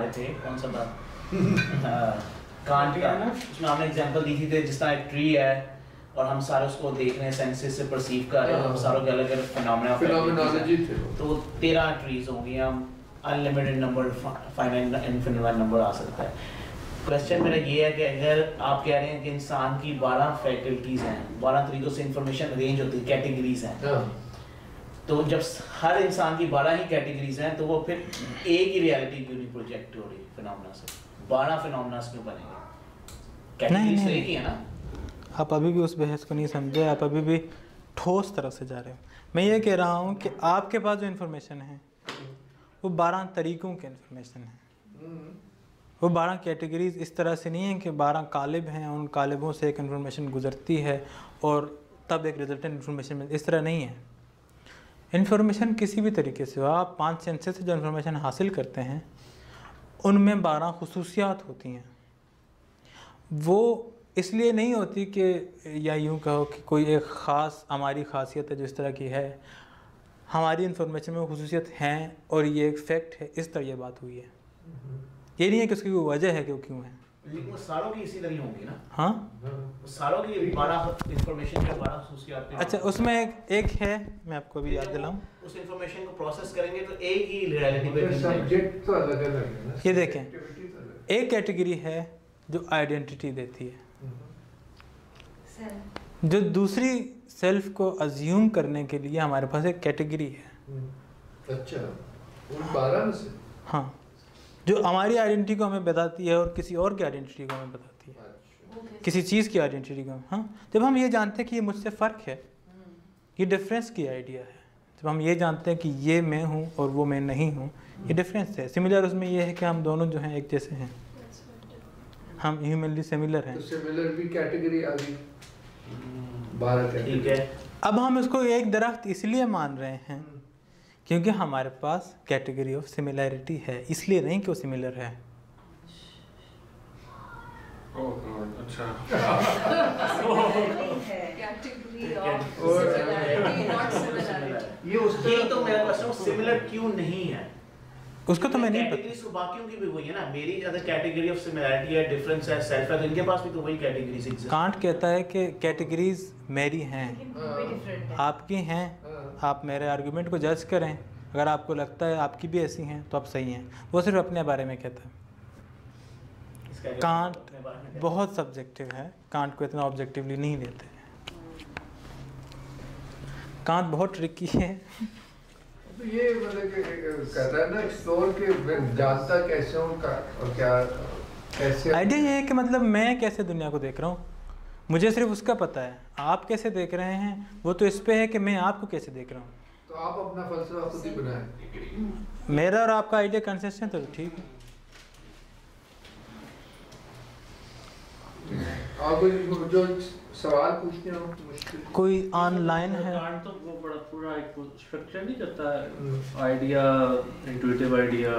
रहे थे, कौन सा था कांट का ना, उसमें हमने एग्जांपल दी थी जिस तरह एक ट्री है और हम सारे उसको देख रहे हैं, सेंसेस से परसीव कर रहे हैं, हम सारों के अलग अलग फिनोमेनोलॉजी थे, तो 13 ट्रीज होंगी, हम unlimited number, finite infinite number आ सकता है। क्वेश्चन मेरा ये है कि अगर आप कह रहे हैं कि इंसान की 12 फैकल्टीज हैं, 12 तरीकों से इंफॉर्मेशन अरेंज होती है, कैटेगरीज हैं, तो जब हर इंसान की 12 ही कैटेगरीज हैं तो वो फिर एक ही रियलिटी क्यों नहीं प्रोजेक्ट हो रही फिनोमेना से? 12 फिनोमेना क्यों बनेंगे? कैटेगरीज तो एक ही है ना। आप अभी भी उस बहस को नहीं समझे, आप अभी भी ठोस तरफ से जा रहे हो। मैं ये कह रहा हूँ कि आपके पास जो इन्फॉर्मेशन है वो 12 तरीकों की इन्फॉर्मेशन है, वो 12 कैटेगरीज इस तरह से नहीं है कि 12 कालिब हैं, उन कालिबों से एक इन्फॉर्मेशन गुजरती है और तब एक रिजल्टेंट इन्फॉर्मेशन मिलती, इस तरह नहीं है। इन्फॉर्मेशन किसी भी तरीके से हो, आप 5 सेंसेस से जो इन्फॉर्मेशन हासिल करते हैं उनमें 12 खुसूसियात होती हैं। वो इसलिए नहीं होती कि, या यूँ कहो कि कोई एक ख़ास हमारी खासियत है जो इस तरह की है, हमारी इन्फॉर्मेशन में वो खुसूसियत हैं और ये एक फैक्ट है, इस तरह ये बात हुई है। ये नहीं है कि उसकी कोई वजह है कि वो क्यों है। लेकिन वो सारों की इसी तरह होंगी ना। हाँ, सारों की 12 इन्फॉर्मेशन का 12 खुसूसियात। अच्छा, उसमें एक है, मैं आपको भी याद दिलाऊं, उस इन्फॉर्मेशन को प्रोसेस करेंगे तो एक ही रियलिटी पे सब्जेक्ट तो अलग अलग है ना। ये देखें, एक कैटेगरी है जो आइडेंटिटी देती है, जो दूसरी सेल्फ को अज्यूम करने के लिए हमारे पास एक कैटेगरी है। अच्छा, उन 12 में से? हाँ, जो हमारी आइडेंटिटी को हमें बताती है और किसी और की आइडेंटिटी को हमें बताती है। अच्छा। किसी चीज़ की आइडेंटिटी को, हाँ, जब हम ये जानते हैं कि ये मुझसे फ़र्क है, ये डिफरेंस की आइडिया है, जब हम ये जानते हैं कि ये मैं हूँ और वो मैं नहीं हूँ, ये डिफरेंस है। सिमिलर उसमें ये है कि हम दोनों जो हैं एक जैसे हैं, हम ह्यूमनली सिमिलर हैं। तो सिमिलर भी कैटेगरी आ गई, 12 ठीक है। अब हम इसको एक दरख्त इसलिए मान रहे हैं क्योंकि हमारे पास कैटेगरी ऑफ सिमिलैरिटी है, इसलिए नहीं कि वो सिमिलर है। अच्छा। ये तो मेरा क्वेश्चन, सिमिलर क्यों नहीं है उसको तो मैं नहीं पता। कैटेगरीज तो बाकियों की भी वही है ना, मेरी अगर कैटेगरी ऑफ सिमिलैरिटी है, डिफरेंस है, सेल्फ है, तो इनके पास भी तो वही कैटेगरीज एग्जिस्ट। कांट कहता है कि कैटेगरीज मेरी हैं, आपकी हैं, आप मेरे आर्गुमेंट को जज करें, अगर आपको लगता है आपकी भी ऐसी हैं तो आप सही हैं। वो सिर्फ अपने बारे में कहता है। कांट बहुत सब्जेक्टिव है, कांट को इतना ऑब्जेक्टिवली नहीं लेते हैं। कांट बहुत ट्रिकी है। तो ये मतलब कहता है ना, एक्सप्लोर के जानता कैसे हूँ और क्या कैसे। आइडिया ये है कि मतलब मैं कैसे दुनिया को देख रहा हूँ, मुझे सिर्फ उसका पता है। आप कैसे देख रहे हैं वो तो इस पे है कि मैं आपको कैसे देख रहा हूँ। तो आप अपना फलसफा खुद ही बनाएं। मेरा और आपका आइडिया कंसिस्टेंट है तो ठीक है। आप जो सवाल पूछते हो मुश्किल कोई ऑनलाइन है तो वो बड़ा पूरा एक स्ट्रक्चर नहीं करता है, आइडिया, इंट्यूटिव आइडिया,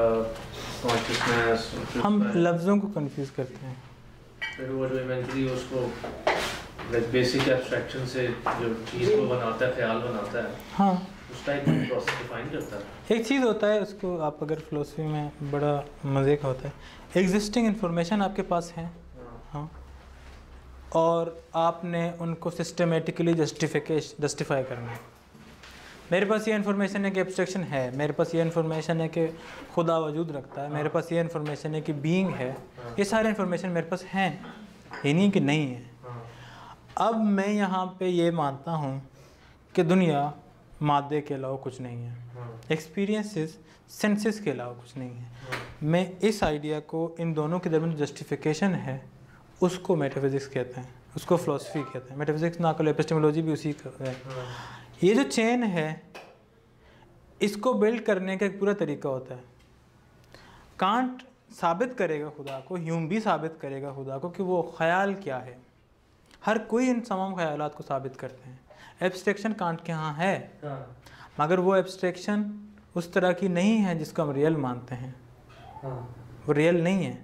कॉन्शियसनेस। हम लफ्ज़ों को कंफ्यूज करते हैं। फिर वो जो इवेंचुअली उसको बेसिक एब्स्ट्रैक्शन से जो चीज़ को बनाता है, ख्याल बनाता है, हाँ, उस टाइप का प्रोसेस डिफाइन करता है। एक चीज़ होता है, उसको आप अगर फिलोसफी में बड़ा मज़े का होता है, एग्जिस्टिंग इन्फॉर्मेशन आपके पास है, हाँ, और आपने उनको सिस्टमेटिकली जस्टिफाई करना है। मेरे पास ये इन्फॉर्मेशन है कि एब्स्ट्रैक्शन है, मेरे पास ये इन्फॉर्मेशन है कि खुदा वजूद रखता है, मेरे पास ये इन्फॉर्मेशन है कि बीइंग है, ये सारे इन्फॉर्मेशन मेरे पास हैं, ये नहीं कि नहीं है। अब मैं यहाँ पे ये मानता हूँ कि दुनिया मादे के अलावा कुछ नहीं है, एक्सपीरियंसेस सेंसेस के अलावा कुछ नहीं है। मैं इस आइडिया को, इन दोनों के दरमियान जस्टिफिकेशन है, उसको मेटाफिजिक्स कहते हैं, उसको फिलोसफी कहते हैं। मेटाफिजिक्स ना करो, एपिस्टेमोलॉजी भी उसी का है। ये जो चेन है, इसको बिल्ड करने का एक पूरा तरीका होता है। कांट साबित करेगा खुदा को, ह्यूम भी साबित करेगा खुदा को कि वो ख्याल क्या है। हर कोई इन तमाम ख्यालात को साबित करते हैं। एब्स्ट्रैक्शन कांट के यहाँ है, मगर वो एब्स्ट्रैक्शन उस तरह की नहीं है जिसको हम रियल मानते हैं। वो रियल नहीं है,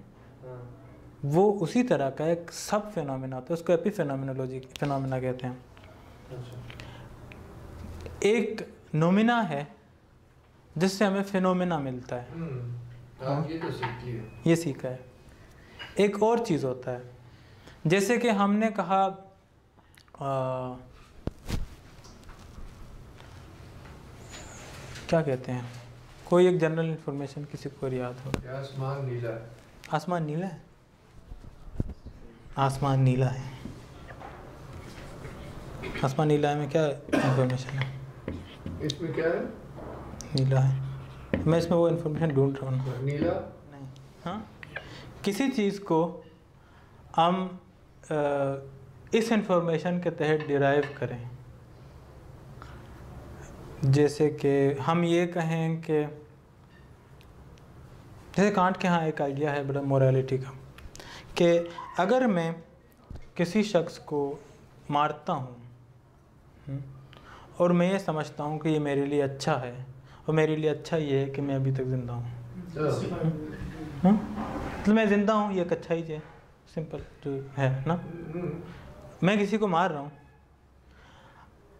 वो उसी तरह का एक सब फिनोमेना होता है, उसको एपिफेनोमेनोलॉजी फिनोमेना कहते हैं। एक नोमिना है जिससे हमें फिनोमेना मिलता है, ये तो सीखी है, ये सीखा है। एक और चीज़ होता है, जैसे कि हमने कहा क्या कहते हैं, कोई एक जनरल इंफॉर्मेशन किसी को याद हो। आसमान नीला है। आसमान नीला है, आसमान नीला है, आसमान नीला है में क्या इंफॉर्मेशन है? इसमें क्या है? नीला है, मैं इसमें वो इंफॉर्मेशन ढूंढ रहा हूँ। नीला नहीं, हाँ, किसी चीज़ को हम इस इंफॉर्मेशन के तहत डिराइव करें, जैसे कि हम ये कहें कि जैसे कांट के यहाँ एक आइडिया है बड़ा मोरालिटी का, कि अगर मैं किसी शख्स को मारता हूँ और मैं ये समझता हूँ कि ये मेरे लिए अच्छा है, और मेरे लिए अच्छा ये है कि मैं अभी तक ज़िंदा हूँ, मतलब मैं ज़िंदा हूँ, ये एक अच्छा ही है, सिंपल जो है ना। मैं किसी को मार रहा हूँ,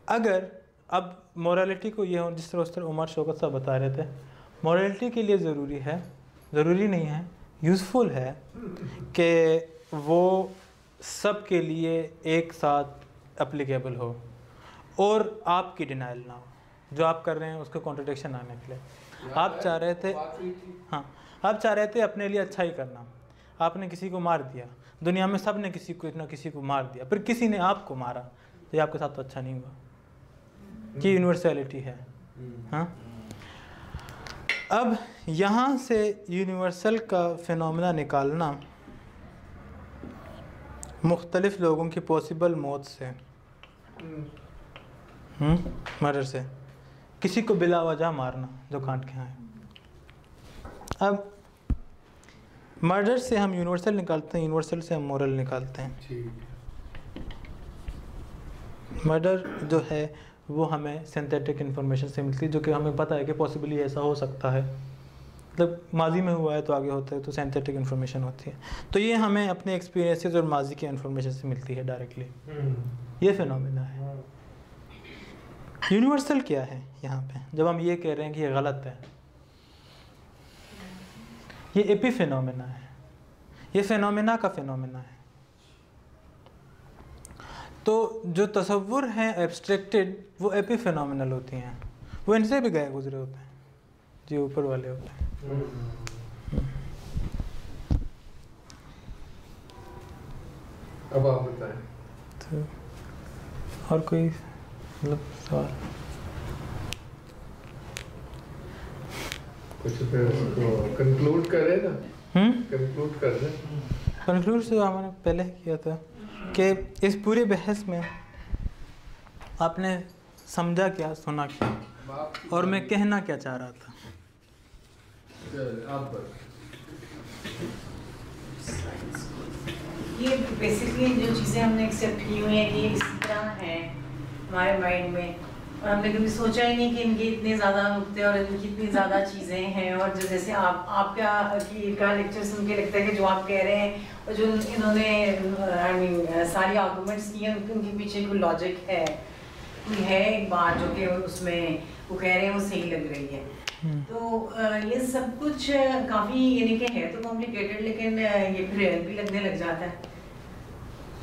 अगर अब मोरालिटी को ये हो, जिस तरह उस तरह उमर शौकत साहब बता रहे थे, मोरालिटी के लिए ज़रूरी है, ज़रूरी नहीं है, यूज़फुल है कि वो सब के लिए एक साथ एप्लीकेबल हो और आपकी डिनाइल ना हो, जो आप कर रहे हैं उसको कॉन्ट्रडिक्शन आने के लिए। आप चाह रहे थे, हाँ, आप चाह रहे थे अपने लिए अच्छा ही करना, आपने किसी को मार दिया, दुनिया में सब ने किसी को ना किसी को मार दिया, फिर किसी ने आपको मारा, तो ये आपके साथ तो अच्छा नहीं हुआ, कि यूनिवर्सलिटी है। हाँ, अब यहाँ से यूनिवर्सल का फिनोमेना निकालना मुख्तलिफ़ लोगों की पॉसिबल मौत से, मर्डर से, किसी को बिला वजह मारना, जो कांट के यहाँ है। अब मर्डर से हम यूनिवर्सल निकालते हैं, यूनिवर्सल से हम मोरल निकालते हैं। मर्डर जो है वो हमें सिंथेटिक इन्फॉर्मेशन से मिलती है, जो कि हमें पता है कि पॉसिबली ऐसा हो सकता है, मतलब माजी में हुआ है तो आगे होता है, तो सिंथेटिक इन्फॉर्मेशन होती है। तो ये हमें अपने एक्सपीरियंसेस और माजी की इन्फॉर्मेशन से मिलती है डायरेक्टली, ये फिनोमेना है। यूनिवर्सल क्या है यहाँ पे, जब हम ये कह रहे हैं कि ये गलत है, ये एपी फिनोमेना है, ये फिनोमेना का फिनोमेना है। तो जो तसव्वुर हैं एब्स्ट्रैक्टेड, वो एपी फिनोमिनल होती हैं, वो इनसे भी गए गुजरे होते हैं, जो ऊपर वाले होते हैं। अब आप बताएं। तो और कोई मतलब सवाल? कुछ फिर कंक्लूड करें ना, कंक्लूड कर दें। कंक्लूड से हमने पहले किया था कि इस पूरे बहस में आपने समझा क्या, सुना क्या, और मैं कहना क्या चाह रहा था। ये बेसिकली जो चीज़ें हमने एक्सेप्ट की हुई हैं कि ये इसी तरह हैं हमारे माइंड में, और हमने कभी सोचा ही नहीं कि इनके इतने ज़्यादा नुक्ते और इनकी इतनी ज़्यादा चीज़ें हैं। और जो जैसे आपका लेक्चर सुन के लगता है कि जो आप कह रहे हैं और जो इन्होंने आई मीन सारी आर्गूमेंट्स की हैं, उनके पीछे कोई लॉजिक है, कोई है एक बात जो कि उसमें वो कह रहे हैं वो सही लग रही है। तो ये सब कुछ काफ़ी यानी कि है तो कॉम्प्लिकेटेड, लेकिन ये फिर रियल भी लगने लग जाता है।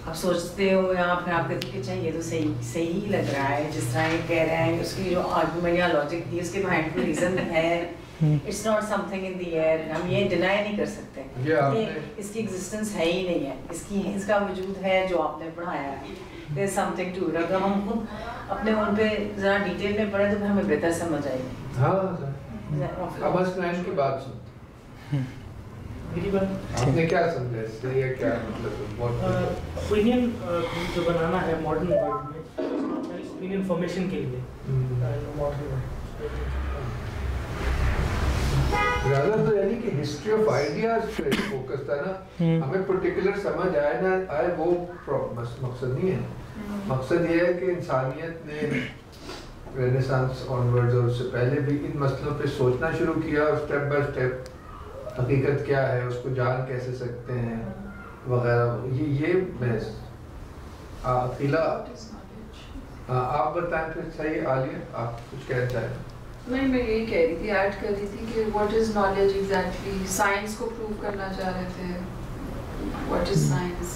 आप सोचते हो या फिर आप कहते हो कि चाहिए तो सही ही लग रहा है जिस तरह ये कह रहे हैं, उसकी जो आर्गुमेंट या लॉजिक थी उसके बिहाइंड कोई रीज़न है। It's not something in the air, हम ये डिनाई नहीं कर सकते कि इसकी एग्जिस्टेंस है ही नहीं है, इसका वजूद है जो आपने पढ़ाया है। There is something to it. अगर हम खुद अपने उन पे ज़रा डिटेल में पढ़ें तो फिर हमें बेहतर समझ आएगी। हाँ, अब अस्नाइन की बात सुन। मेरी बात आपने क्या समझा इससे, या क्या मतलब ओपिनियन जो बनाना है मॉडर्न वर्ल्ड में, ओपिनियन फॉर्मेशन के लिए मॉडर्न वर्ल्ड ज़्यादा तो यानी कि हिस्ट्री ऑफ आइडियाज पे फोकस था ना, हमें पर्टिकुलर समझ आए ना आए वो मकसद नहीं है। मकसद ये है कि इंसानियत ने रेनेसांस ऑनवर्ड्स और उससे पहले भी इन मसलों पे सोचना शुरू किया, और स्टेप बाय स्टेप हकीकत क्या है, उसको जान कैसे सकते हैं वगैरह, ये बहस। अकीला आप बताएं फिर। सही आलिया, आप कुछ कहना चाहें? नहीं, मैं यही कह रही थी, ऐड कर रही थी कि what is knowledge exactly, science को प्रूव करना चाह रहे थे, what is science,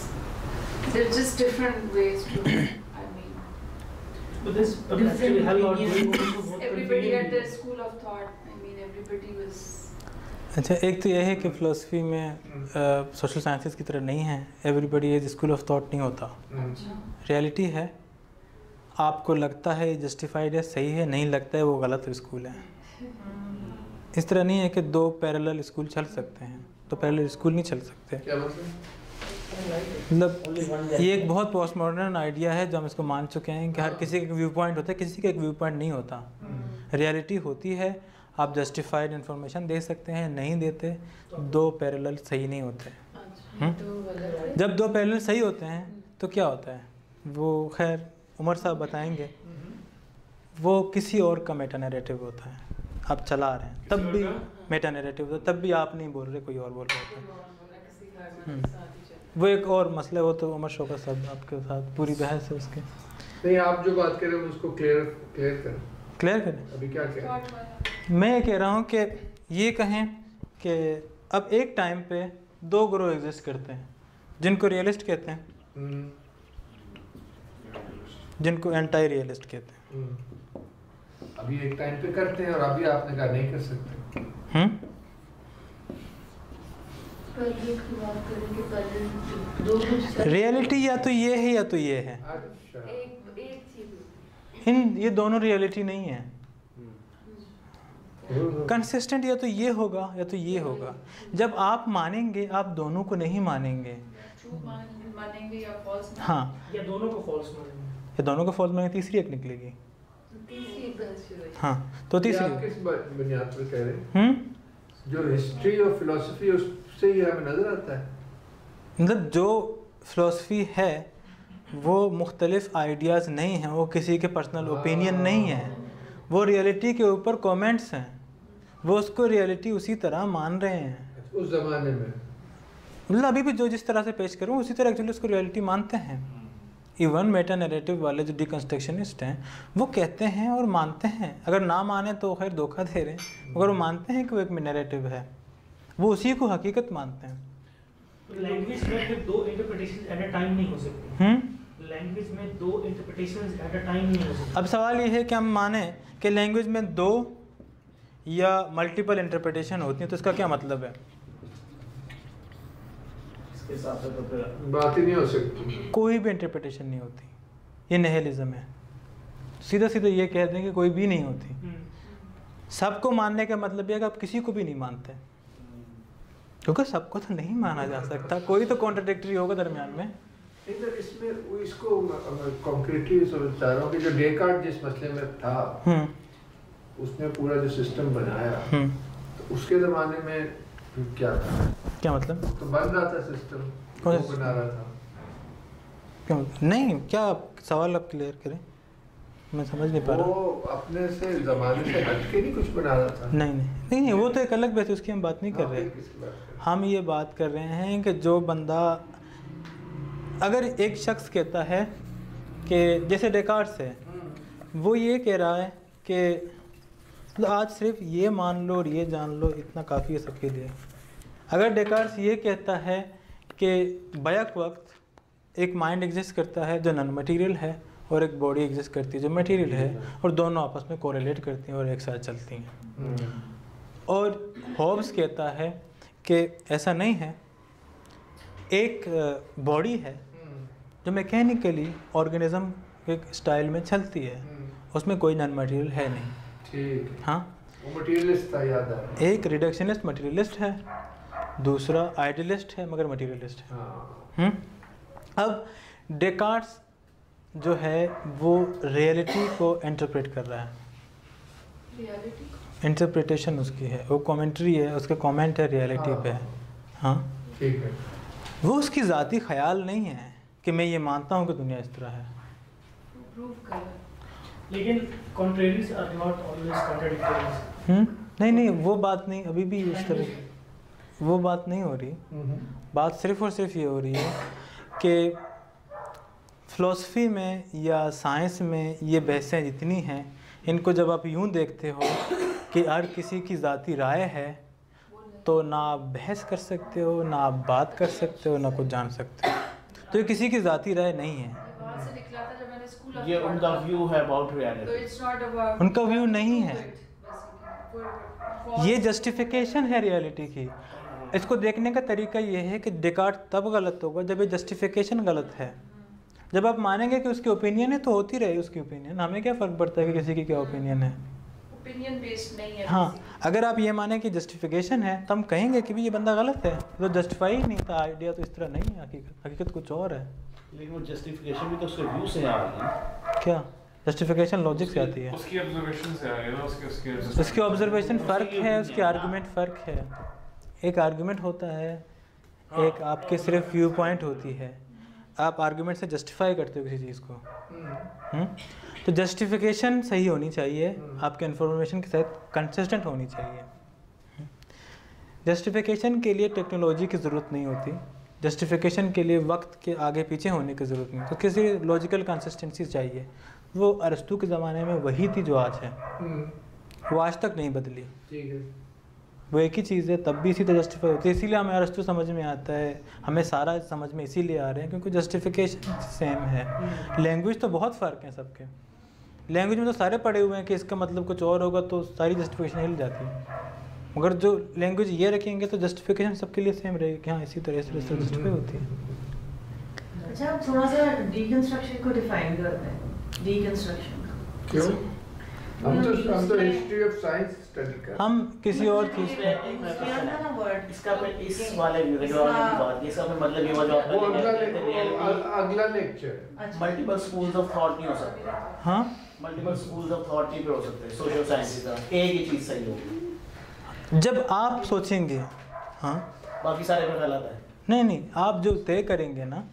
there are just different ways to, I mean But this actually hell lot going on so बहुत everybody had their school of thought, I mean everybody was. अच्छा, एक तो यह है कि फ़िलासफ़ी में सोशल साइंसेस की तरह नहीं है, everybody is school of thought नहीं होता। रियलिटी है, आपको लगता है जस्टिफाइड है, सही है, नहीं लगता है वो गलत स्कूल है। इस तरह नहीं है कि दो पैरेलल स्कूल चल सकते हैं, तो पैरेलल स्कूल नहीं चल सकते। मतलब ये एक बहुत पोस्ट मॉडर्न आइडिया है जो हम इसको मान चुके हैं कि हर किसी का व्यू पॉइंट होता है, किसी का एक व्यू पॉइंट नहीं होता। रियलिटी होती है, आप जस्टिफाइड इन्फॉर्मेशन दे सकते हैं, नहीं देते, दो पैरेलल सही नहीं होते। जब दो पैरेलल सही होते हैं तो क्या होता है, वो खैर उमर साहब बताएंगे, वो किसी और का मेटा नैरेटिव होता है। आप चला रहे हैं तब भी मेटा नैरेटिव होता है, तब भी आप नहीं बोल रहे, कोई और बोल रहे होते हैं। वो एक और मसला, वो तो उमर शौकत साहब आपके साथ पूरी बहस है उसके। नहीं, आप जो बात कर रहे हैं उसको क्लियर करें। अभी क्या कह रहे हैं? मैं ये कह रहा हूँ कि ये कहें कि अब एक टाइम पे दो ग्रोह एग्जिस्ट करते हैं, जिनको रियलिस्ट कहते हैं, जिनको एंटी रियलिस्ट कहते हैं। अभी एक टाइम पे करते हैं और अभी आपने कहा नहीं कर सकते। रियलिटी या तो ये है या तो ये है। ये दोनों रियलिटी नहीं है। कंसिस्टेंट या तो ये होगा या तो ये होगा। जब आप मानेंगे, आप दोनों को नहीं मानेंगे, मानेंगे या फॉल्स, हाँ, या दोनों को फॉल्स मानेंगे, या दोनों को फॉल्स मानेंगे, तीसरी एक निकलेगी। हाँ, तो तीसरी आप किस बुनियाद पर कह रहे हैं? जो हिस्ट्री और फिलॉसफी उससे ही हमें नजर आता है। मतलब जो फिलॉसफी है वो मुख्तलिफ आइडियाज़ नहीं हैं, वो किसी के पर्सनल ओपिनियन नहीं है, वो रियलिटी के ऊपर कमेंट्स हैं, वो उसको रियलिटी उसी तरह मान रहे हैं उस ज़माने में। मतलब अभी भी जो जिस तरह से पेश करूँ उसी तरह एक्चुअली उसको रियलिटी मानते हैं। इवन मेटा नैरेटिव वाले जो डिकंस्ट्रक्शनिस्ट हैं वो कहते हैं और मानते हैं, अगर ना माने तो खैर धोखा दे रहे हैं, मगर वो मानते हैं कि वो एक नैरेटिव है, वो उसी को हकीकत मानते हैं। लैंग्वेज में फिर दो इंटरप्रिटेशन एट अ टाइम नहीं हो सकती। लैंग्वेज में दो इंटरप्रिटेशंस एट अ टाइम नहीं हो सकती। अब सवाल ये है कि हम माने कि लैंग्वेज में दो या मल्टीपल इंटरप्रिटेशन होती है, तो इसका क्या मतलब है? इसके हिसाब से तो फिर बात ही नहीं हो सकती, कोई भी इंटरप्रिटेशन नहीं होती, ये निहिलिज्म है। सीधा सीधा ये कहते हैं कि कोई भी नहीं होती। सबको मानने का मतलब यह कि आप किसी को भी नहीं मानते, क्योंकि सबको तो नहीं माना जा सकता, कोई तो कॉन्ट्राडिक्टरी होगा दरमियान में। इधर इसमें इसको कॉन्क्रीटली समझ चाह रहा हूँ कि जो डेकार्ट जिस मसले में था उसने पूरा जो सिस्टम बनाया, तो उसके ज़माने में क्या था? क्या मतलब? तो बन रहा था सिस्टम, कौन वो बना रहा था। क्यों नहीं, क्या आप सवाल आप क्लियर करें, मैं समझ नहीं पा रहा। वो अपने से ज़माने से हट के नहीं कुछ बना रहा था। नहीं, वो तो एक अलग बात है, उसकी हम बात नहीं कर रहे। हम ये बात कर रहे हैं कि जो बंदा, अगर एक शख्स कहता है कि जैसे डेकार्ट्स है, वो ये कह रहा है कि आज सिर्फ ये मान लो और ये जान लो, इतना काफ़ी है सबके लिए। अगर डेकार्ट्स ये कहता है कि बैक वक्त एक माइंड एग्जिस्ट करता है जो नॉन मटेरियल है और एक बॉडी एग्जिस्ट करती है जो मटेरियल है, और दोनों आपस में कोरिलेट करती हैं और एक साथ चलती हैं। और हॉब्स कहता है कि ऐसा नहीं है, एक बॉडी है जो मैकेनिकली ऑर्गेनिज्म एक स्टाइल में चलती है, उसमें कोई नॉन मटेरियल है नहीं। ठीक, हाँ, वो मटेरियलिस्ट था, याद है। एक रिडक्शनिस्ट मटेरियलिस्ट है, दूसरा आइडियलिस्ट है मगर मटेरियलिस्ट है। अब डेकार्ट्स जो है वो रियलिटी को इंटरप्रेट कर रहा है, इंटरप्रिटेशन उसकी है, वो कमेंट्री है, उसके कमेंट है रियलिटी पे। हाँ ठीक है, वो उसकी ज़ाती ख्याल नहीं है कि मैं ये मानता हूँ कि दुनिया इस तरह है। लेकिन contraries are not always contradictory. नहीं, वो बात नहीं, अभी भी इस तरह वो बात नहीं हो रही। बात सिर्फ और सिर्फ ये हो रही है कि फ़िलासफ़ी में या साइंस में ये बहसें जितनी हैं, इनको जब आप यूं देखते हो कि हर किसी की ज़ाती राय है, तो ना आप बहस कर सकते हो, ना आप बात कर सकते हो, ना कुछ जान सकते हो। तो ये किसी की ज़ाती राय नहीं है, ये उनका व्यू है अबाउट रियलिटी, उनका व्यू नहीं है, ये जस्टिफिकेशन है रियलिटी की। इसको देखने का तरीका ये है कि डेकार्ट तब गलत होगा जब ये जस्टिफिकेशन गलत है। जब आप मानेंगे कि उसकी ओपिनियन है तो होती रहे उसकी ओपिनियन, हमें क्या फ़र्क पड़ता है कि किसी की क्या ओपिनियन है। ओपिनियन बेस्ड नहीं है। हाँ, अगर आप ये माने कि जस्टिफिकेशन है तो हम कहेंगे कि भी ये बंदा गलत है, तो जस्टिफाई ही नहीं था, आइडिया तो इस तरह नहीं है, हकीकत कुछ और है। लेकिन वो जस्टिफिकेशन भी तो उसके व्यू से आ रही है। क्या जस्टिफिकेशन लॉजिक से आती है, उसकी ऑब्जर्वेशन से आ रही है ना, उसकी ऑब्जर्वेशन फ़र्क है, उसकी आर्गुमेंट फ़र्क है। एक आर्गुमेंट होता है, एक आपके सिर्फ व्यू पॉइंट होती है, आप आर्गुमेंट से जस्टिफाई करते हो किसी चीज़ को। तो जस्टिफिकेशन सही होनी चाहिए, आपके इन्फॉर्मेशन के साथ कंसिस्टेंट होनी चाहिए। जस्टिफिकेशन के लिए टेक्नोलॉजी की ज़रूरत नहीं होती, जस्टिफिकेशन के लिए वक्त के आगे पीछे होने की ज़रूरत नहीं, तो किसी लॉजिकल कंसिस्टेंसी चाहिए। वो अरस्तू के ज़माने में वही थी जो आज है, वो आज तक नहीं बदली। ठीक है, वो एक ही चीज़ है, तब भी इसी तरह जस्टिफाई होती है। इसीलिए हमें अरस्तू समझ में आता है, हमें सारा समझ में इसीलिए आ रहे हैं क्योंकि जस्टिफिकेशन सेम है। लैंग्वेज तो बहुत फ़र्क है सबके, लैंग्वेज में तो सारे पढ़े हुए हैं कि इसका मतलब कुछ और होगा तो सारी जस्टिफिकेशन हिल जाती है। मगर जो लैंग्वेज ये रखेंगे तो जस्टिफिकेशन सबके लिए सेम रहेगी कि हाँ इसी तरह से जस्टिफाई होती है। अच्छा, आप थोड़ा सा डीकंस्ट्रक्शन को डिफाइन करते हैं। डीकंस्ट्रक्शन क्यों? हम तो हिस्ट्री ऑफ साइंस स्टडी कर, हम किसी और चीज़ पे इसका इस वाले व्यू की बात, इसका मतलब ये जो अगला lecture multiple schools of thought नहीं हो सकते। हाँ, मल्टीपल स्कूल्स ऑफ थॉट नहीं हो सकते सोशल साइंस का, एक ही चीज़ सही होगी जब आप सोचेंगे, हाँ बाकी सारे पर गलत है। नहीं, आप जो तय करेंगे ना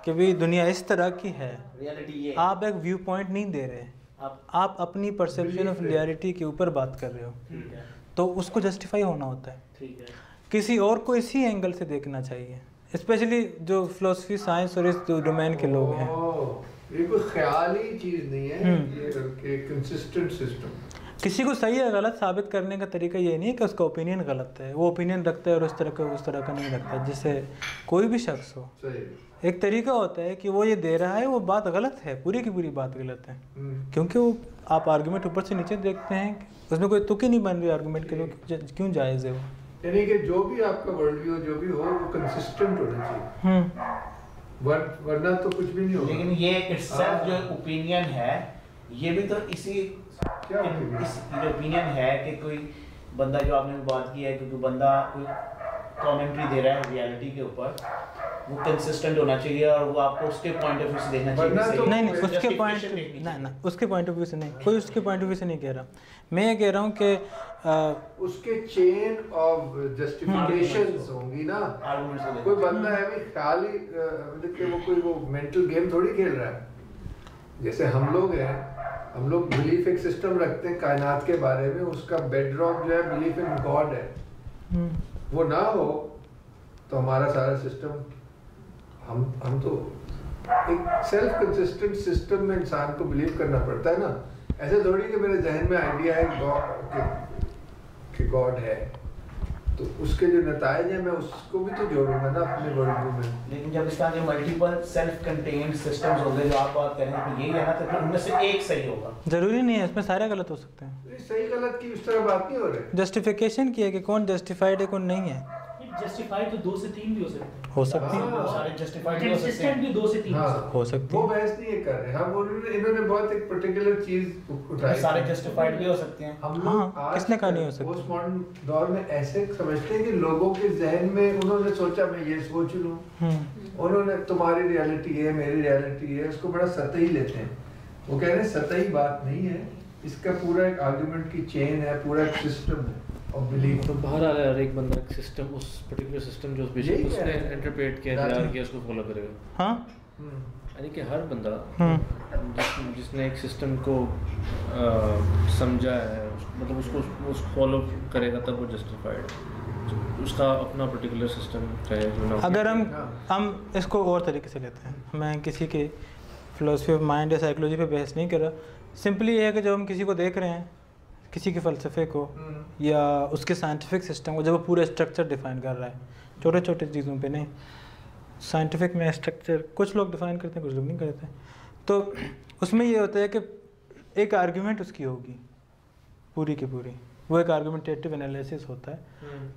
कि भाई दुनिया इस तरह की है, रियलिटी ये आप एक व्यू पॉइंट नहीं दे रहे, आप अपनी परसेप्शन ऑफ रियलिटी के ऊपर बात कर रहे हो, तो उसको जस्टिफाई होना होता है। ठीक है, किसी और को इसी एंगल से देखना चाहिए, स्पेशली जो फिलोसफी साइंस और इस डोमेन के लोग हैं। ये कोई ख्याली चीज़ नहीं है, ये एक कंसिस्टेंट सिस्टम। किसी को सही या गलत साबित करने का तरीका ये नहीं है कि उसका ओपिनियन गलत है, वो ओपिनियन रखता है और उस तरह का नहीं रखता, जिससे कोई भी शख्स हो। सही। एक तरीका होता है कि वो ये दे रहा है वो बात गलत है, पूरी की पूरी बात गलत है, क्योंकि वो आप आर्गुमेंट ऊपर से नीचे देखते हैं, उसमें कोई तुक ही नहीं बन रही आर्गुमेंट के लोग, क्यों जायज़ है वो। यानी कि जो भी आपका वर्ल्ड व्यू जो भी हो वो कंसिस्टेंट होना चाहिए, वरना तो कुछ भी नहीं होगा। लेकिन ये इटसेल्फ जो ओपिनियन है, ये भी तो इसी क्या ओपिनियन है कि कोई बंदा, जो आपने बात की है कि कोई बंदा कोई कमेंट्री दे रहा है रियलिटी के ऊपर, वो कंसिस्टेंट होना चाहिए और वो आपको उसके पॉइंट ऑफ व्यू से देखना चाहिए। तो नहीं, उसके पॉइंट ना उसके पॉइंट ऑफ व्यू से नहीं, कोई उसके पॉइंट ऑफ व्यू से नहीं कह रहा, मैं ये कह रहा हूँ कि उसके चेन ऑफ जस्टिफिकेशंस होंगी ना। कोई बंदा है भी ख्याली कि वो मेंटल गेम थोड़ी खेल रहा है। जैसे हम लोग हैं, हम लोग बिलीफ एक सिस्टम रखते हैं कायनात के बारे में, उसका बेडरॉक जो है बिलीफ इन गॉड है। वो ना हो तो हमारा सारा सिस्टम, हम तो एक सेल्फ कंसिस्टेंट सिस्टम में इंसान को बिलीव करना पड़ता है ना। ऐसे थोड़ी कि मेरे जहन में आइडिया है कि गॉड है, तो उसके जो नताइज हैं मैं उसको भी तो जोड़ूंगा ना अपने वर्ल्ड व्यू में। लेकिन जब इसका जो मल्टीपल सेल्फ कंटेन्ड सिस्टम्स होंगे, जो आप बात कर रहे हैं कि यही है ना, तो फिर उनमें से एक सही होगा। जरूरी नहीं है, इसमें सारे गलत हो सकते हैं। सही गलत की उस तरह बात नहीं हो रही। जस्टिफिकेशन की है कि कौन जस्टिफाइड है कौन नहीं है। जस्टिफाइड तो 2 से 3 भी हो सकते हैं, हो सकती है, सारे जस्टिफाइड हो सकते कंसिस्टेंट हैं। भी 2 से 3 हो सकती वो है। बहस नहीं कर रहे हम, इन्होंने बहुत एक पर्टिकुलर चीज उठाई। सारे जस्टिफाइड भी हो सकते हैं। हम हाँ, लोग आज किसने कहा नहीं हो सकती? पोस्ट मॉडर्न दौर में ऐसे समझते हैं कि लोगों के जहन में उन्होंने सोचा मैं ये सोच लूं, उन्होंने तुम्हारी रियलिटी है मेरी रियलिटी है, उसको बड़ा सतही लेते हैं। वो कह रहे हैं सतही बात नहीं है, इसका पूरा एक आर्गुमेंट की चेन है, पूरा एक सिस्टम है और बिलीफ। तो बाहर आ रहा है हर एक बंदा एक सिस्टम, उस पर्टिकुलर सिस्टम जो उसने इंटरप्रेट किया, तैयार किया, उसको फॉलो करेगा। हाँ, यानी कि हर बंदा जिसने एक सिस्टम को समझा है, मतलब उसको फॉलो करेगा, तब वो जस्टिफाइड, उसका अपना पर्टिकुलर सिस्टम है। अगर हम इसको और तरीके से लेते हैं, मैं किसी के फिलोसफी ऑफ माइंड या साइकोलॉजी पे बहस नहीं कर रहा, सिंपली ये है कि जब हम किसी को देख रहे हैं, किसी के फ़लसफ़े को या उसके साइंटिफिक सिस्टम को, जब वो पूरा स्ट्रक्चर डिफ़ाइन कर रहा है, छोटे छोटे चीज़ों पे नहीं, साइंटिफिक में स्ट्रक्चर कुछ लोग डिफ़ाइन करते हैं, कुछ लोग नहीं करते। तो उसमें ये होता है कि एक आर्ग्यूमेंट उसकी होगी पूरी की पूरी, वो एक आर्गुमेंटेटिव एनालिसिस होता है।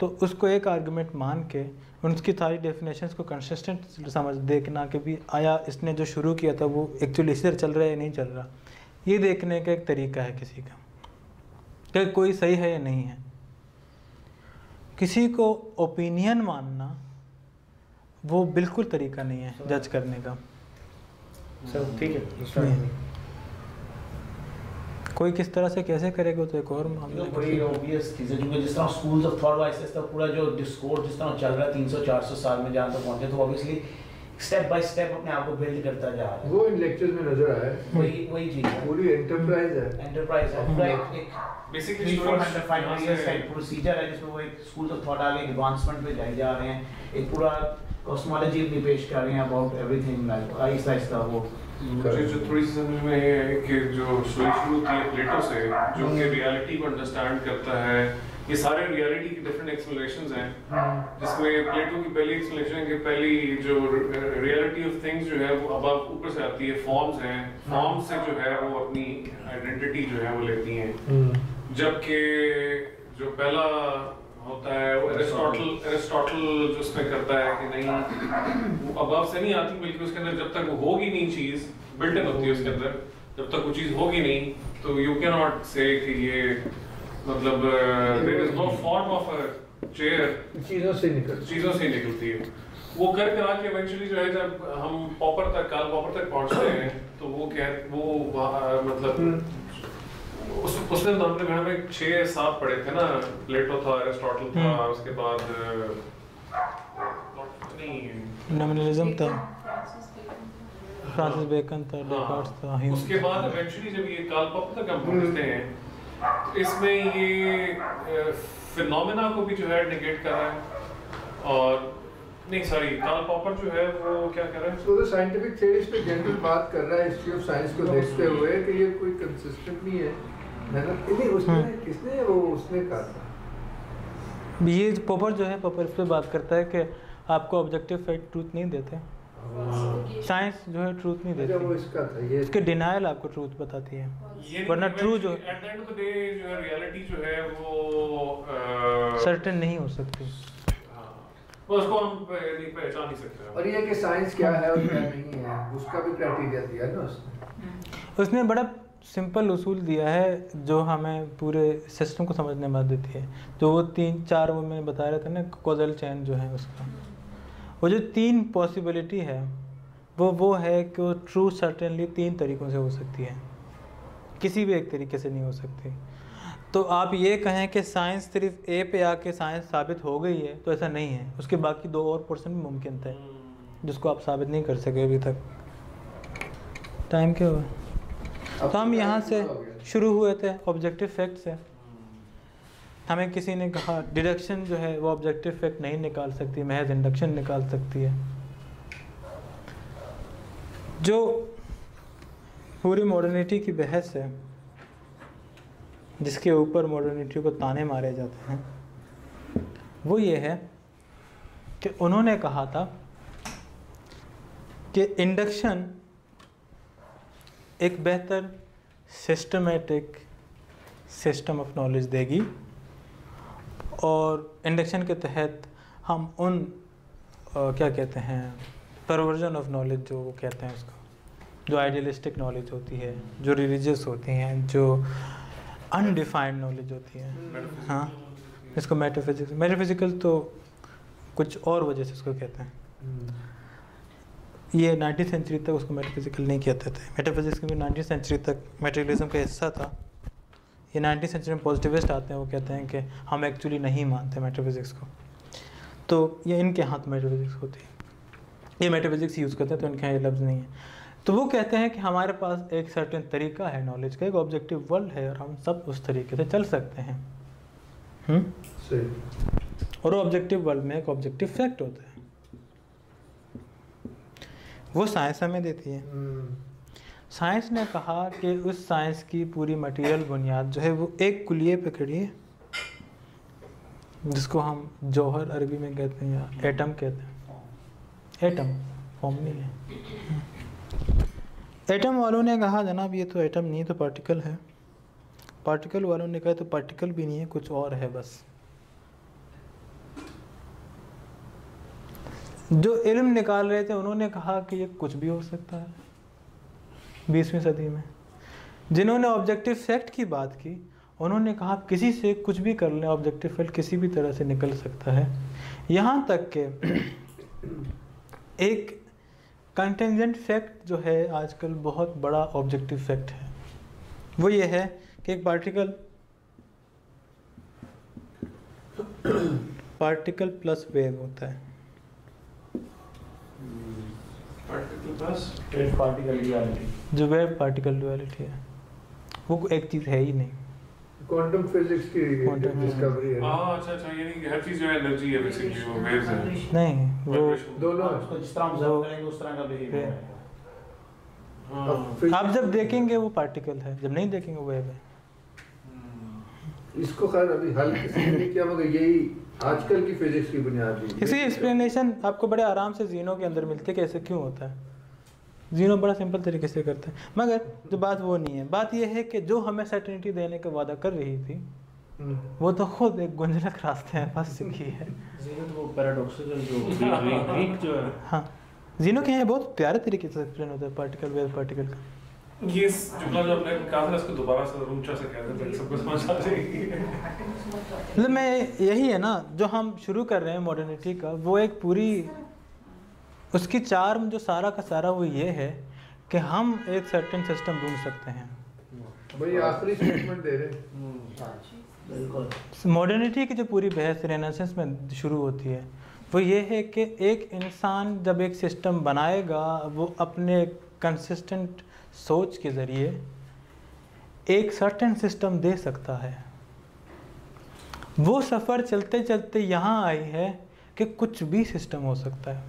तो उसको एक आर्गुमेंट मान के उसकी सारी डेफिनेशंस को कंसिस्टेंट समझ देखना कि भी आया इसने जो शुरू किया था वो एक्चुअली इसी तरह चल रहा है या नहीं चल रहा, ये देखने का एक तरीका है किसी का कि कोई सही है या नहीं है। किसी को ओपिनियन मानना वो बिल्कुल तरीका नहीं है जज करने का। सब ठीक है, कोई किस तरह से कैसे करेगा तो एक और मामला। बड़ी ऑब्वियस चीज़ है, क्योंकि जिस तरह स्कूल्स ऑफ थॉट वाइज इस तरह पूरा जो डिस्कोर्स जिस तरह चल रहा है 300-400 साल में जहाँ तक पहुँचे, तो ऑब्वियसली स्टेप बाय स्टेप अपने आप को बिल्ड करता जा रहा है। वो इन लेक्चर्स में नजर आया है, वही चीज़ है, पूरी एंटरप्राइज है पूरा एक बेसिकली 300-500 years का प्रोसीजर है जिसमें वो एक स्कूल ऑफ थॉट आगे एडवांसमेंट पे जाए जा रहे हैं, एक पूरा कॉस्मोलॉजी अपनी पेश कर रहे हैं about everything, like Aahista Aahista वो मुझे जो थोड़ी सी समझ में ये है कि जो शुरू होती है प्लेटो से, जो कि रियलिटी को अंडरस्टैंड करता है, ये सारे रियलिटी की डिफरेंट एक्सप्लेनेशंस हैं, जिसमें प्लेटो की पहली एक्सप्लेनेशन है कि पहली जो रियलिटी ऑफ थिंग्स जो है वो अब ऊपर से आती है, फॉर्म्स हैं, फॉर्म्स से जो है वो अपनी आइडेंटिटी जो है वो लेती हैं, जबकि जो पहला होता है वो एरिस्टोटल जो उसमें करता है कि नहीं वो अबव से नहीं आती, बल्कि उसके अंदर जब तक वो होगी नहीं चीज बिल्ट इन होती है उसके अंदर, जब तक वो चीज होगी नहीं तो यू कैन नॉट से कि ये मतलब there is no form of a chair, चीजों से निकलती है। वो कर करा के इवेंचुअली जो है जब हम पॉपर तक पहुंचते हैं तो वो मतलब उसने तो हमने घर में 6-7 पढ़े थे ना, प्लेटो था, एरिस्टोटल था, उसके बाद नॉमिनलिज्म था, फ्रांसिस बेकन था, डेकार्ट था, ह्यूम। उसके बाद इवेंचुअली जब ये कार्ल पॉपर तक हम पहुंचते हैं तो इसमें ये फिनोमेना को भी जो है नेगेट कर रहा है, और नहीं सॉरी कार्ल पॉपर जो है वो क्या कर रहा है, तो साइंटिफिक थ्योरीज पे जनरल बात कर रहा है हिस्ट्री ऑफ साइंस को देखते हुए कि ये कोई कंसिस्टेंट नहीं है ना, किसने वो उसने कहा था ये पॉपर जो है, पॉपर इस पे बात करता है कि आपको ऑब्जेक्टिव फैक्ट ट्रूथ नहीं देते, साइंस जो है ट्रूथ नहीं देती, वो इसका था ये, इसके डिनायल आपको ट्रूथ बताती है, वरना ट्रू जो at the end of the day जो है रियलिटी जो है वो सर्टेन नहीं हो सकती, उसको हम पहचान नहीं सकते। और ये कि साइंस क्या है और क्या नहीं है उसका भी क्राइटेरिया दिया ना उसने बड़ा सिंपल उसूल दिया है जो हमें पूरे सिस्टम को समझने में मदद देती है। जो वो 3-4 वो मैंने बता रहा था ना, कॉजल चेन जो है उसका, वो जो 3 पॉसिबिलिटी है वो है कि वो ट्रू सर्टेनली 3 तरीक़ों से हो सकती है, किसी भी एक तरीके से नहीं हो सकती। तो आप ये कहें कि साइंस सिर्फ ए पे आके साइंस साबित हो गई है तो ऐसा नहीं है, उसके बाकी 2 और पोर्शन भी मुमकिन थे जिसको आप साबित नहीं कर सके अभी तक। टाइम क्या हुआ? तो हम यहाँ से शुरू हुए थे ऑब्जेक्टिव फैक्ट से। हमें किसी ने कहा डिडक्शन जो है वो ऑब्जेक्टिव फैक्ट नहीं निकाल सकती, महज इंडक्शन निकाल सकती है। जो पूरी मॉडर्निटी की बहस है जिसके ऊपर मॉडर्निटी को ताने मारे जाते हैं, वो ये है कि उन्होंने कहा था कि इंडक्शन एक बेहतर सिस्टमेटिक सिस्टम ऑफ नॉलेज देगी, और इंडक्शन के तहत हम उन क्या कहते हैं परवर्जन ऑफ नॉलेज जो वो कहते हैं उसको, जो आइडियलिस्टिक नॉलेज होती है, जो रिलीजियस होती हैं, जो अनडिफाइंड नॉलेज होती है, हाँ इसको मेटाफिजिकल तो कुछ और वजह से उसको कहते हैं। ये 19वीं सेंचुरी तक उसको मेटाफिजिकल नहीं कहते थे, मेटाफिजिक्स भी 19वीं सेंचुरी तक मेटेरियलिज्म का हिस्सा था। ये 19वीं सेंचुरी में पॉजिटिविस्ट आते हैं, वो कहते हैं कि हम एक्चुअली नहीं मानते मेटाफिजिक्स को, तो ये इनके हाथ मेटाफिजिक्स होती है, ये मेटाफिजिक्स यूज़ करते हैं तो इनके यहाँ ये लफ्ज़ नहीं है। तो वो कहते हैं कि हमारे पास एक सर्टेन तरीका है नॉलेज का, एक ऑब्जेक्टिव वर्ल्ड है और हम सब उस तरीके से चल सकते हैं। और ऑब्जेक्टिव वर्ल्ड में एक ऑब्जेक्टिव फैक्ट होता है, वो साइंस हमें देती है। साइंस ने कहा कि उस साइंस की पूरी मटेरियल बुनियाद जो है वो एक कुलिये पे खड़ी है, जिसको हम जौहर अरबी में कहते हैं या एटम कहते हैं। एटम फॉर्म नहीं है। एटम वालों ने कहा जनाब ये तो एटम नहीं तो पार्टिकल है। पार्टिकल वालों ने कहा तो पार्टिकल भी नहीं है, कुछ और है बस। जो इल्म निकाल रहे थे उन्होंने कहा कि ये कुछ भी हो सकता है 20वीं सदी में। जिन्होंने ऑब्जेक्टिव फैक्ट की बात की उन्होंने कहा किसी से कुछ भी कर लें, ऑब्जेक्टिव फैक्ट किसी भी तरह से निकल सकता है। यहाँ तक कि एक कंटेंजेंट फैक्ट जो है आजकल बहुत बड़ा ऑब्जेक्टिव फैक्ट है, वो ये है कि एक पार्टिकल प्लस वेव होता है। पार्टिकल डुअलिटी, जो वेव पार्टिकल डुअलिटी है वो एक चीज़ है ही नहीं। क्वांटम फिजिक्स की डिस्कवरी है। अच्छा, यानी कि हर चीज जो है एनर्जी है बेसिकली, वो वेव्स है। नहीं, वो दोनों उसको जिस तरह ऑब्जर्व करेंगे उस तरह का बिहेवियर है। आप जब देखेंगे वो पार्टिकल है, जब नहीं देखेंगे वो वेव है। इसको खैर अभी हल किसी ने किया, मगर यही आजकल की फिजिक्स की बुनियाद है। इसी एक्सप्लेनेशन आपको बड़े आराम से जीनो के अंदर मिलती है कि ऐसे क्यों होता है। जीनो बड़ा सिंपल तरीके से करता है, मगर जो बात वो नहीं है। बात ये है कि जो हमें सर्टेनिटी देने का वादा कर रही थी वो तो खुद एक गुंजलक रास्ते में फंस चुकी है। जीनो तो वो पैराडॉक्सिकल जो वीक जो है। हाँ, जीनो के यहाँ बहुत प्यारे तरीके से एक्सप्लेन होता है पार्टिकल वेव पार्टिकल का। ये जुमला जो आपने कहा था इसको दोबारा से ऊंचा से कहते थे, सबको समझ आ जाएगी। मतलब मैं यही है ना जो हम शुरू कर रहे हैं मॉडर्निटी का, वो एक पूरी उसकी चार्म जो सारा का सारा वो ये है कि हम एक सर्टेन सिस्टम ढूंढ सकते हैं। भाई आखिरी स्टेटमेंट दे रहे बिल्कुल। मॉडर्निटी की जो पूरी बहस रेनेसेंस में शुरू होती है वो ये है कि एक इंसान जब एक सिस्टम बनाएगा वो अपने कंसिस्टेंट सोच के ज़रिए एक सर्टेन सिस्टम दे सकता है। वो सफ़र चलते चलते यहाँ आई है कि कुछ भी सिस्टम हो सकता है।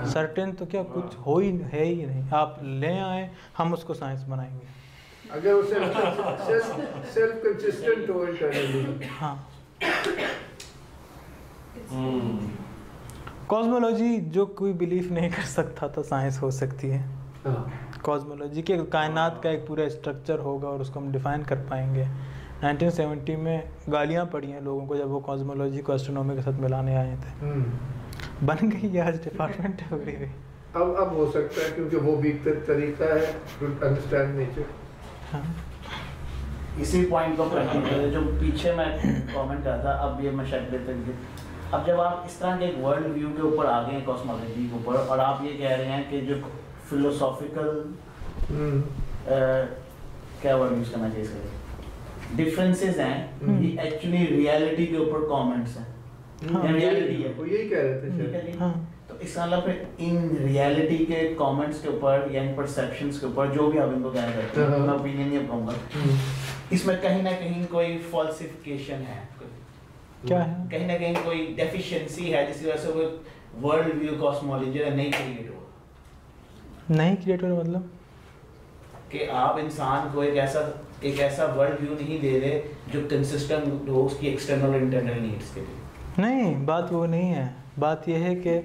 सर्टेन तो क्या कुछ हो ही है ही नहीं, आप ले आए हम उसको साइंस बनाएंगे अगर वो सेल्फ कंसिस्टेंट हो इंटरनली। हाँ, कॉस्मोलॉजी जो कोई बिलीव नहीं कर सकता तो साइंस हो सकती है। कॉस्मोलॉजी के कायनात का एक पूरा स्ट्रक्चर होगा और उसको हम डिफ़ाइन कर पाएंगे। 1970 में गालियाँ पड़ी हैं लोगों को जब वो कॉस्मोलॉजी को एस्ट्रोनॉमी के साथ मिलाने आए थे। बन गई आज डिपार्टमेंट हो गई। अब हो सकता है क्योंकि वो भी तरीका है टू अंडरस्टैंड नेचर। हाँ, इसी पॉइंट को कंटिन्यू जो पीछे मैं कमेंट कर था, अब ये मैं शायद बेहतर। अब जब आप इस तरह के एक वर्ल्ड व्यू के ऊपर आ गए हैं कॉस्मोलॉजी के ऊपर, और आप ये कह रहे हैं कि जो फिलोसॉफिकल क्या वर्ड यूज करना चाहिए इसके डिफरेंसेस हैं, ये एक्चुअली रियलिटी के ऊपर कमेंट्स हैं। रियलिटी है, वो यही कह रहे थे। हाँ, तो इस मतलब इन रियलिटी के कमेंट्स के ऊपर या इन परसेप्शंस के ऊपर जो भी आप इनको कहना चाहते हैं, मैं ओपिनियन नहीं कहूँगा, इसमें कहीं ना कहीं कोई फॉल्सिफिकेशन है, क्या है, कहीं ना कहीं कोई डेफिशिएंसी है जिसकी वजह से वो वर्ल्ड व्यू कॉस्मोलॉजी नहीं क्रिएट हो। नहीं क्रिएट हो मतलब कि आप इंसान को एक ऐसा वर्ल्ड व्यू नहीं दे रहे जो कंसिस्टेंट हो उसकी एक्सटर्नल और इंटरनल नीड्स के लिए। नहीं, बात वो नहीं है। बात ये है कि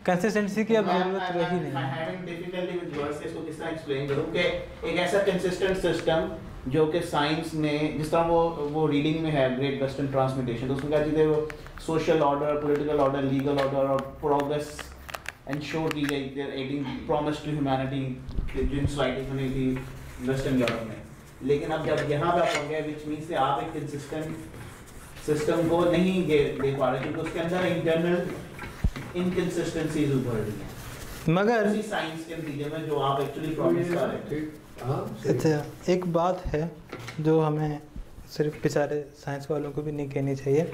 कंसिस्टेंसी की अब जरूरत रही नहीं। हैविंग डिफिकल्टी विद वर्ड्स, इसको किस तरह एक्सप्लेन करूं कि एक ऐसा कंसिस्टेंट सिस्टम जो कि साइंस में जिस तरह वो रीडिंग में है ग्रेट वेस्टर्न ट्रांसमिटेशन, तो उसमें क्या चीज़ें वो social order, political order, legal order और प्रोग्रेस इंश्योर की गई थी, एडिंग प्रॉमिस टू ह्यूमैनिटी जिन सोसाइटी में थी वेस्टर्न यूरोप में। लेकिन अब जब यहाँ पे आप हो गए विच मीन्स आप एक कंसिस्टेंट सिस्टम को नहीं दे पा रहे क्योंकि उसके अंदर इंटरनल इनकंसिस्टेंसीज उभर रही हैं, मगर उसी साइंस के नतीजे में जो आप एक्चुअली प्रॉमिस कर रहे थे। अच्छा, एक बात है जो हमें सिर्फ बेचारे साइंस वालों को भी नहीं कहनी चाहिए,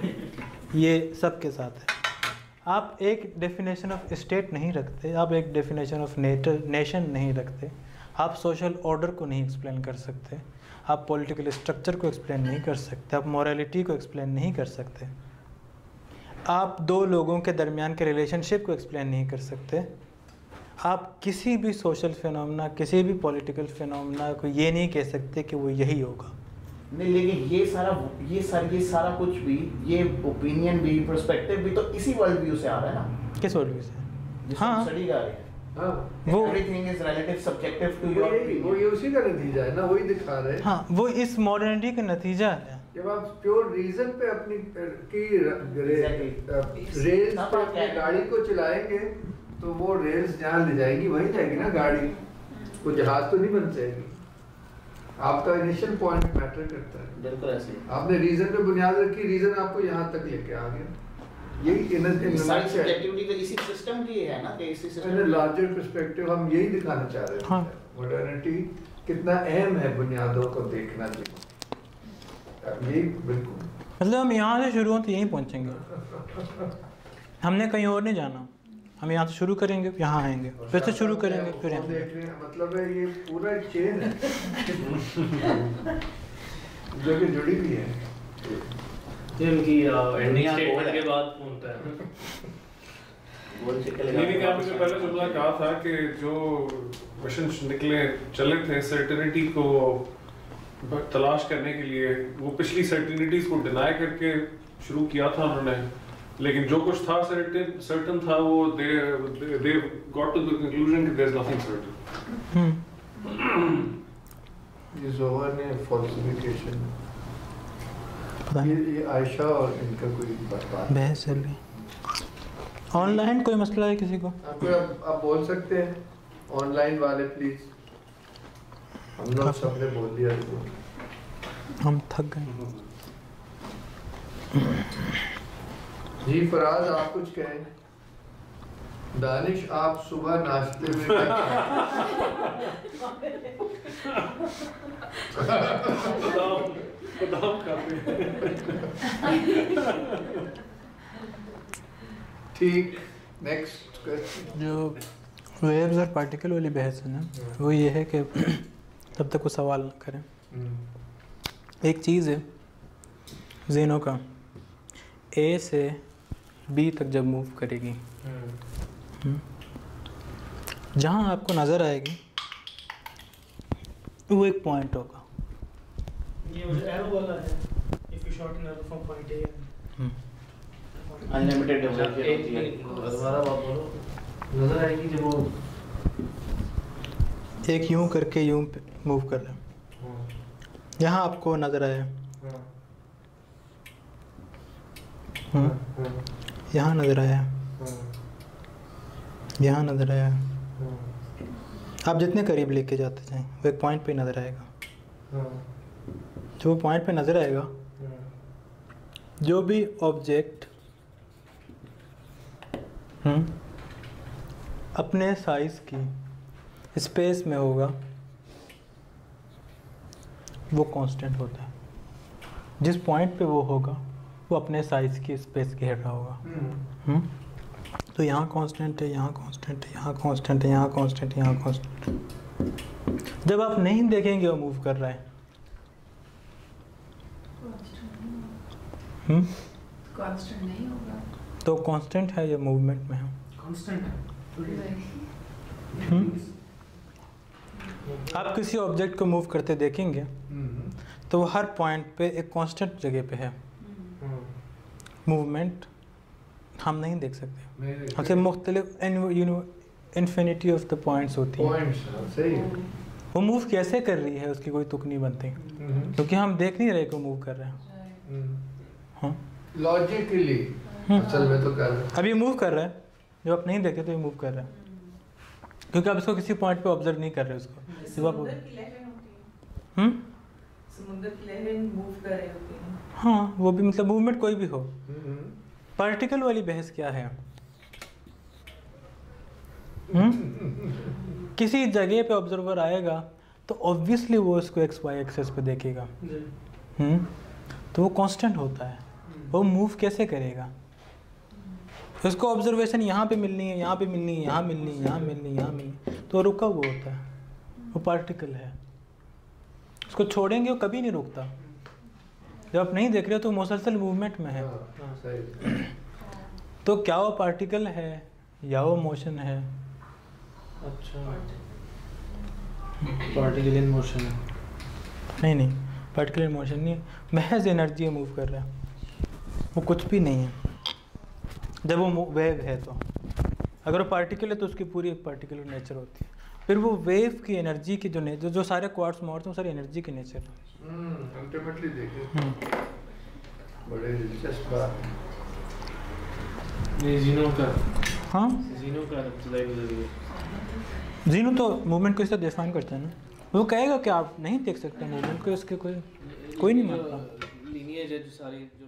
ये सबके साथ है। आप एक डेफिनेशन ऑफ स्टेट नहीं रखते, आप एक डेफिनेशन ऑफ नेशन नहीं रखते, आप सोशल ऑर्डर को नहीं एक्सप्लेन कर सकते, आप पॉलिटिकल स्ट्रक्चर को एक्सप्लेन नहीं कर सकते, आप मॉरलिटी को एक्सप्लेन नहीं कर सकते, आप दो लोगों के दरमियान के रिलेशनशिप को एक्सप्लेन नहीं कर सकते, आप किसी भी सोशल फिनोमेना, किसी भी पॉलिटिकल फिनोमेना को ये नहीं कह सकते कि वो यही होगा। नहीं, लेकिन ये सारा कुछ भी, ये ओपिनियन भी, पर्सपेक्टिव भी तो इसी वर्ल्ड व्यू से आ रहा है ना। किस वर्ल्ड व्यू से? हाँ, स्टडी कर रहे हैं। वो everything is relative subjective to your opinion. वो ये उसी का नतीजा है ना, वही दिखा रहे हैं। हाँ, वो इस मॉडर्निटी का नतीजा है। जब आप प्योर रीजन पे अपनी रेल्स पे अपनी गाड़ी को चलाएंगे तो वो रेल्स जहाँ ले जाएगी वहीं जाएगी ना गाड़ी, वो जहाज तो नहीं बन जाएगी। आपका इनिशियल पॉइंट मैटर करता है। बिल्कुल ऐसे आपने रीजन पे बुनियाद रखी, रीजन आपको यहाँ तक लेके आ गया। यही सारी सब्जेक्टिविटी तो इसी सिस्टम की है ना, कि इसी सिस्टम इन लार्जर पर्सपेक्टिव हम यही दिखाना चाह रहे हैं। हाँ। मॉडर्निटी कितना अहम है बुनियादों को देखना चाहिए। यही बिल्कुल, मतलब हम यहाँ से शुरू हों तो यहीं पहुँचेंगे, हमने कहीं और नहीं जाना। हम यहाँ से शुरू करेंगे, यहाँ आएंगे, फिर से शुरू करेंगे, फिर यहाँ देखने मतलब है ये पूरा चेन है जो कि जुड़ी भी है। ये उनकी एंडिंग स्टेटमेंट के बाद होता है। मैंने क्या आपने पहले जुमला कहा था कि जो मिशन चले थे सर्टेनिटी को तलाश करने के लिए, वो पिछली सर्टेनिटीज को डिनाई करके शुरू किया था उन्होंने, लेकिन जो कुछ था सर्टेन था वो they got to the conclusion that there's nothing certain। ये जोहर ने फॉल्सिफिकेशन, ये आयशा और इनका कोई बात बहस चल रही। ऑनलाइन कोई मसला है किसी को? आप बोल सकते हैं ऑनलाइन वाले प्लीज। हम लोग सबने बोल दिया तो हम थक गए। जी फराज, आप कुछ कहें? दानिश, आप सुबह नाश्ते में क्या बादाम खाते ठीक, नेक्स्ट क्वेश्चन। जो वेव्स और पार्टिकल वाली बहस है ना, वो ये है कि तब तक वो सवाल ना करें। एक चीज़ है ज़ेनो का, ए से बी तक जब मूव करेगी, जहाँ आपको नज़र आएगी वो एक पॉइंट होगा। ये वो एरो वाला है, if you short an arrow from point A unlimited development होती है। दोबारा बात बोलो। नजर आएगी जब वो एक यूं करके यूं मूव कर रहा है, यहाँ आपको नज़र आया, यहाँ नज़र आया, यहाँ नज़र आया। आप जितने करीब लेके जाते जाएं वो एक पॉइंट पे नज़र आएगा। जो वो पॉइंट पे नज़र आएगा, जो भी ऑब्जेक्ट अपने साइज़ की स्पेस में होगा वो कांस्टेंट होता है। जिस पॉइंट पे वो होगा वो अपने साइज़ की स्पेस घेर रहा होगा। तो यहाँ कांस्टेंट है, यहाँ कांस्टेंट है, यहाँ कांस्टेंट है, यहाँ कांस्टेंट है, यहाँ कांस्टेंट। जब आप नहीं देखेंगे वो मूव कर रहा है, कांस्टेंट नहीं होगा तो कांस्टेंट है या मूवमेंट में है? कांस्टेंट है। आप किसी ऑब्जेक्ट को मूव करते देखेंगे तो वो हर पॉइंट पे एक कांस्टेंट जगह पे है। मूवमेंट हम नहीं देख सकते, हमसे मुख्तलिफ इन्फिनिटी ऑफ द पॉइंट्स होती हैं। सही। वो मूव कैसे कर रही है उसकी कोई तुक नहीं बनती, क्योंकि हम देख नहीं रहे कि मूव कर रहे हैं। लॉजिकली असल में तो कर रहे हैं। अब ये मूव कर रहा है, जब आप नहीं देखते तो ये मूव कर रहा है, क्योंकि आप इसको किसी पॉइंट पे ऑब्जर्व नहीं कर रहे उसको। जब आप समुद्र की लहरें मूव कर रही होती हैं। हाँ, वो भी मतलब मूवमेंट कोई भी हो। पार्टिकल वाली बहस क्या है? किसी जगह पे ऑब्जर्वर आएगा तो ऑब्वियसली वो उसको एक्स वाई एक्सेस पे देखेगा। तो वो कांस्टेंट होता है, वो मूव कैसे करेगा? उसको ऑब्जर्वेशन यहाँ पे मिलनी है, यहाँ पे मिलनी है, यहाँ मिलनी है, यहाँ मिलनी है, यहाँ मिलनी है, तो रुका हुआ होता है, वो पार्टिकल है। उसको छोड़ेंगे वो कभी नहीं रुकता। जब आप नहीं देख रहे हो तो मुसलसल मूवमेंट में है। तो क्या वो पार्टिकल है या वो मोशन है, अच्छा, पार्टिकल इन मोशन है। नहीं, पार्टिकुलर मोशन नहीं है, महज एनर्जी मूव कर रहा है, वो कुछ भी नहीं है। जब वो वेव है तो अगर वो पार्टिकल है तो उसकी पूरी एक पार्टिकुलर नेचर होती है। फिर वो वेव की एनर्जी की जो नेचर, जो सारे क्वार्ट्स मोड्स हैं सारी एनर्जी की नेचर है। अल्टीमेटली देखें बड़े दिलचस्प बात है। ये जीनो का, हाँ जीनो का जीनो तो मूवमेंट को इस तरह डिफाइन करता है ना, वो कहेगा कि आप नहीं देख सकते मूवमेंट को, इसके कोई नहीं मानता। लीनिएज है जो सारी जो